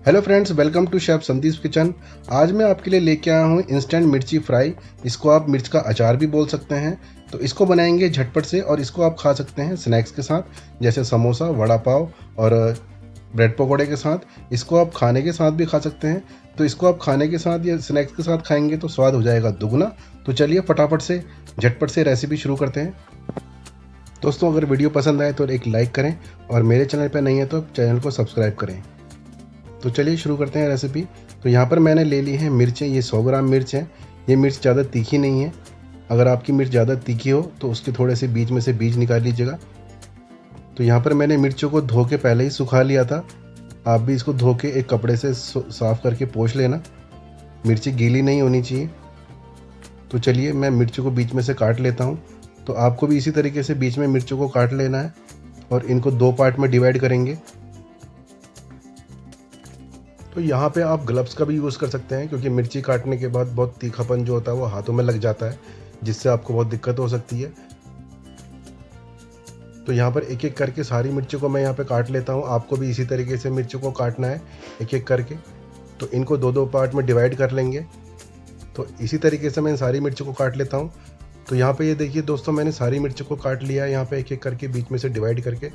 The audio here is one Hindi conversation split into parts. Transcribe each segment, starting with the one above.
Hello friends, welcome to chef Sandeep kitchen. आज मैं आपके लिए लेके आया हूँ इंस्टेंट मिर्ची फ्राई। इसको आप मिर्च का अचार भी बोल सकते हैं। तो इसको बनाएंगे झटपट से और इसको आप खा सकते हैं स्नैक्स के साथ, जैसे समोसा, वड़ा पाव और ब्रेड पकौड़े के साथ। इसको आप खाने के साथ भी खा सकते हैं। तो इसको आप खाने के साथ या स्नैक्स के साथ खाएंगे तो स्वाद हो जाएगा दुगना। तो चलिए फटाफट से झटपट से रेसिपी शुरू करते हैं। दोस्तों, अगर वीडियो पसंद आए तो एक लाइक करें और मेरे चैनल पर नहीं है तो चैनल को सब्सक्राइब करें। तो चलिए शुरू करते हैं रेसिपी। तो यहाँ पर मैंने ले ली है मिर्चें, ये 100 ग्राम मिर्च है। ये मिर्च ज़्यादा तीखी नहीं है। अगर आपकी मिर्च ज़्यादा तीखी हो तो उसके थोड़े से बीच में से बीज निकाल लीजिएगा। तो यहाँ पर मैंने मिर्चों को धो के पहले ही सुखा लिया था। आप भी इसको धो के एक कपड़े से साफ़ करके पोंछ लेना। मिर्ची गीली नहीं होनी चाहिए। तो चलिए मैं मिर्चों को बीच में से काट लेता हूँ। तो आपको भी इसी तरीके से बीच में मिर्चों को काट लेना है और इनको 2 पार्ट में डिवाइड करेंगे। तो यहाँ पे आप ग्लव्स का भी यूज़ कर सकते हैं, क्योंकि मिर्ची काटने के बाद बहुत तीखापन जो होता है वो हाथों में लग जाता है, जिससे आपको बहुत दिक्कत हो सकती है। तो यहाँ पर एक एक करके सारी मिर्चों को मैं यहाँ पे काट लेता हूँ। आपको भी इसी तरीके से मिर्चों को काटना है एक एक करके। तो इनको 2-2 पार्ट में डिवाइड कर लेंगे। तो इसी तरीके से मैं सारी मिर्चों को काट लेता हूँ। तो यहाँ पे ये देखिए दोस्तों, मैंने सारी मिर्चों को काट लिया है यहाँ पे एक एक करके बीच में से डिवाइड करके।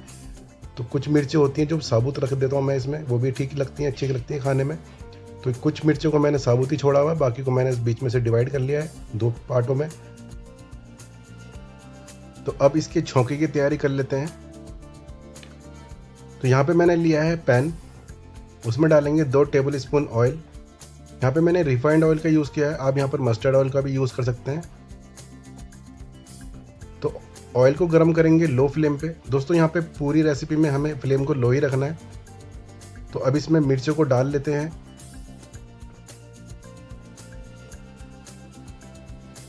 तो कुछ मिर्चें होती हैं जो साबुत रख देता हूँ मैं इसमें, वो भी ठीक लगती हैं, अच्छी लगती हैं खाने में। तो कुछ मिर्चों को मैंने साबुत ही छोड़ा हुआ है, बाकी को मैंने बीच में से डिवाइड कर लिया है 2 पार्टों में। तो अब इसके छौंके की तैयारी कर लेते हैं। तो यहाँ पे मैंने लिया है पैन, उसमें डालेंगे 2 टेबल स्पून ऑयल। यहाँ पे मैंने रिफाइंड ऑयल का यूज़ किया है, आप यहाँ पर मस्टर्ड ऑयल का भी यूज़ कर सकते हैं। तो ऑयल को गर्म करेंगे लो फ्लेम पे। दोस्तों, यहाँ पे पूरी रेसिपी में हमें फ्लेम को लो ही रखना है। तो अब इसमें मिर्चों को डाल लेते हैं।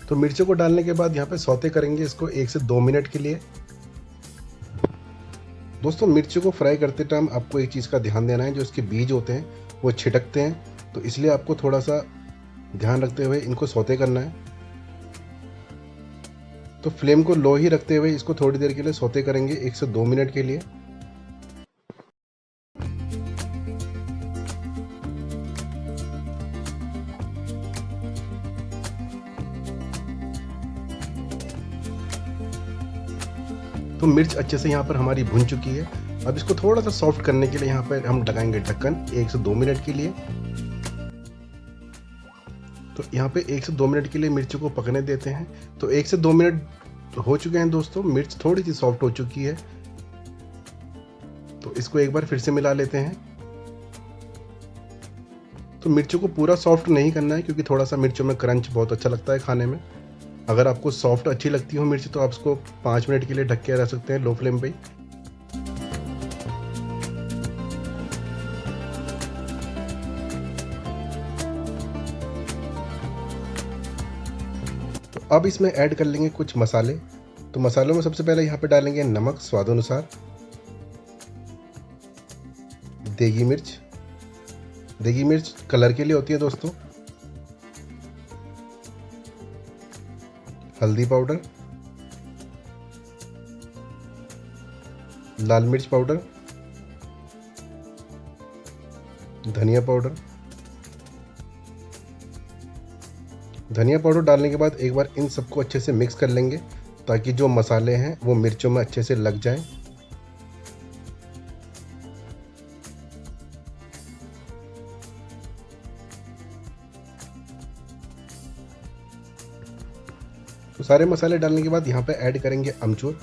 तो मिर्चों को डालने के बाद यहाँ पे सौते करेंगे इसको 1 से 2 मिनट के लिए। दोस्तों, मिर्चों को फ्राई करते टाइम आपको एक चीज़ का ध्यान देना है, जो इसके बीज होते हैं वो छिटकते हैं। तो इसलिए आपको थोड़ा सा ध्यान रखते हुए इनको सौते करना है। तो फ्लेम को लो ही रखते हुए इसको थोड़ी देर के लिए सौते करेंगे 1 से 2 मिनट के लिए। तो मिर्च अच्छे से यहाँ पर हमारी भुन चुकी है। अब इसको थोड़ा सा सॉफ्ट करने के लिए यहाँ पर हम लगाएंगे ढक्कन 1 से 2 मिनट के लिए। तो यहाँ पे 1 से 2 मिनट के लिए मिर्च को पकने देते हैं। तो 1 से 2 मिनट हो चुके हैं दोस्तों, मिर्च थोड़ी सी सॉफ्ट हो चुकी है। तो इसको एक बार फिर से मिला लेते हैं। तो मिर्चों को पूरा सॉफ्ट नहीं करना है, क्योंकि थोड़ा सा मिर्चों में क्रंच बहुत अच्छा लगता है खाने में। अगर आपको सॉफ्ट अच्छी लगती हो मिर्च तो आप इसको 5 मिनट के लिए ढक के रह सकते हैं लो फ्लेम पे ही। तो अब इसमें ऐड कर लेंगे कुछ मसाले। तो मसालों में सबसे पहले यहाँ पे डालेंगे नमक स्वादानुसार, देगी मिर्च। देगी मिर्च कलर के लिए होती है दोस्तों। हल्दी पाउडर, लाल मिर्च पाउडर, धनिया पाउडर। धनिया पाउडर डालने के बाद एक बार इन सबको अच्छे से मिक्स कर लेंगे, ताकि जो मसाले हैं वो मिर्चों में अच्छे से लग जाएं। तो सारे मसाले डालने के बाद यहाँ पे ऐड करेंगे अमचूर।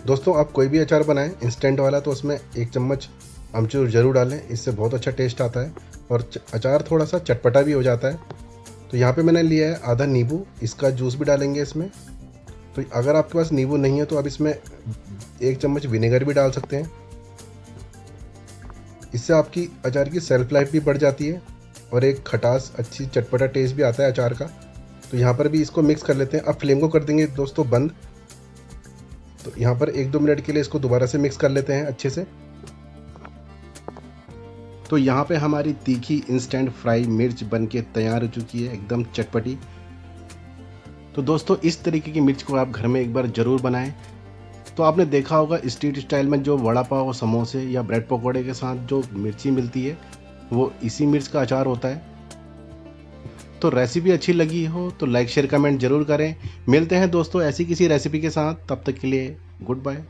दोस्तों, आप कोई भी अचार बनाएं इंस्टेंट वाला तो उसमें 1 चम्मच अमचूर ज़रूर डालें, इससे बहुत अच्छा टेस्ट आता है और अचार थोड़ा सा चटपटा भी हो जाता है। तो यहाँ पे मैंने लिया है आधा नींबू, इसका जूस भी डालेंगे इसमें। तो अगर आपके पास नींबू नहीं है तो आप इसमें 1 चम्मच विनेगर भी डाल सकते हैं। इससे आपकी अचार की सेल्फ लाइफ भी बढ़ जाती है और एक खटास, अच्छी चटपटा टेस्ट भी आता है अचार का। तो यहाँ पर भी इसको मिक्स कर लेते हैं। अब फ्लेम को कर देंगे दोस्तों बंद। तो यहाँ पर 1-2 मिनट के लिए इसको दोबारा से मिक्स कर लेते हैं अच्छे से। तो यहाँ पे हमारी तीखी इंस्टेंट फ्राई मिर्च बनके तैयार हो चुकी है, एकदम चटपटी। तो दोस्तों, इस तरीके की मिर्च को आप घर में एक बार ज़रूर बनाएं। तो आपने देखा होगा स्ट्रीट स्टाइल में जो वड़ा पाव, समोसे या ब्रेड पकौड़े के साथ जो मिर्ची मिलती है, वो इसी मिर्च का अचार होता है। तो रेसिपी अच्छी लगी हो तो लाइक शेयर कमेंट जरूर करें। मिलते हैं दोस्तों ऐसी किसी रेसिपी के साथ, तब तक के लिए गुड बाय।